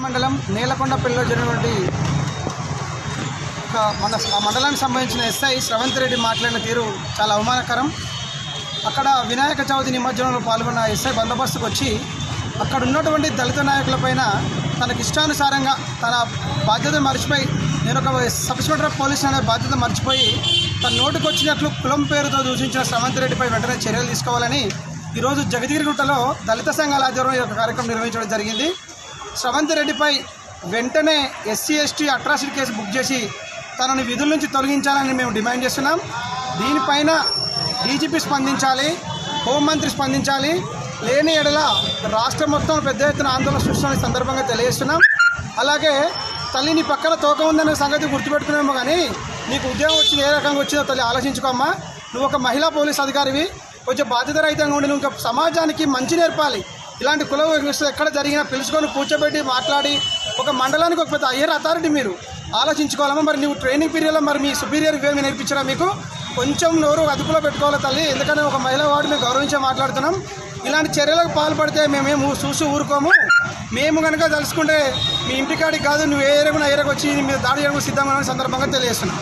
మండలం నేలకొండపల్లిలో జరిగినటువంటి మన మండలానికి సంబంధించిన ఎస్ఐ శ్రవంత్ రెడ్డి మాట్లాడిన తీరు చాలా అవమానకరం. అక్కడ వినాయక చవితి నిమజ్జనంలో పాల్గొన్న ఎస్ఐ బందోబస్తుకు వచ్చి అక్కడ ఉన్నటువంటి దళిత నాయకులపైన తనకి ఇష్టానుసారంగా తన బాధ్యత మర్చిపోయి, నేను ఒక సబ్ ఇన్స్పెక్టర్ ఆఫ్ పోలీస్ అనే బాధ్యత మర్చిపోయి తన నోటికి వచ్చినట్లు కులం పేరుతో దూషించిన శ్రవంత్ రెడ్డిపై వెంటనే చర్యలు తీసుకోవాలని ఈరోజు జగద్గిరిగుట్టలో దళిత సంఘాల ఆధ్వర్యంలో ఒక కార్యక్రమం నిర్వహించడం జరిగింది. శ్రవంత్ రెడ్డిపై వెంటనే SC ST atrocity case book చేసి తనని విధుల నుంచి తొలగించాలని మేము డిమాండ్ చేస్తున్నాం. దీనిపైన డీజీపీ స్పందించాలి, హోంమంత్రి స్పందించాలి. లేని ఎడల రాష్ట్రం మొత్తం పెద్ద ఎత్తున ఆందోళన సృష్టించిన సందర్భంగా తెలియజేస్తున్నాం. అలాగే తల్లి నీ పక్కన తోక ఉందనే సంగతి గుర్తుపెట్టుకునేమో, కానీ నీకు ఉద్యోగం వచ్చింది ఏ రకంగా వచ్చిందో తల్లి ఆలోచించుకోమ్మా. నువ్వు ఒక మహిళా పోలీస్ అధికారివి, కొంచెం బాధ్యతారహితంగా ఉండి నువ్వు ఇంకా సమాజానికి మంచి నేర్పాలి. ఇలాంటి కుల ఎక్కడ జరిగినా పిలుచుకొని కూర్చోబెట్టి మాట్లాడి ఒక మండలానికి ఒక పెద్ద హయ్యర్ అథారిటీ మీరు ఆలోచించుకోవాలమ్మా. మరి నువ్వు ట్రైనింగ్ పీరియడ్లో మరి మీ సుపీరియర్ ఇవేమి నేర్పించరా? మీకు కొంచెం నోరు అదుపులో పెట్టుకోవాలి తల్లి. ఎందుకంటే ఒక మహిళా వాడు మేము గౌరవించే మాట్లాడుతున్నాం. ఇలాంటి చర్యలకు పాల్పడితే మేమేమో చూసి ఊరుకోము. మేము కనుక తలుసుకుంటే మీ ఇంటికాడికి కాదు, నువ్వు ఏ ఏరియాకు వచ్చి మీద దాడి చేయడానికి సిద్ధమని సందర్భంగా తెలియజేస్తున్నాం.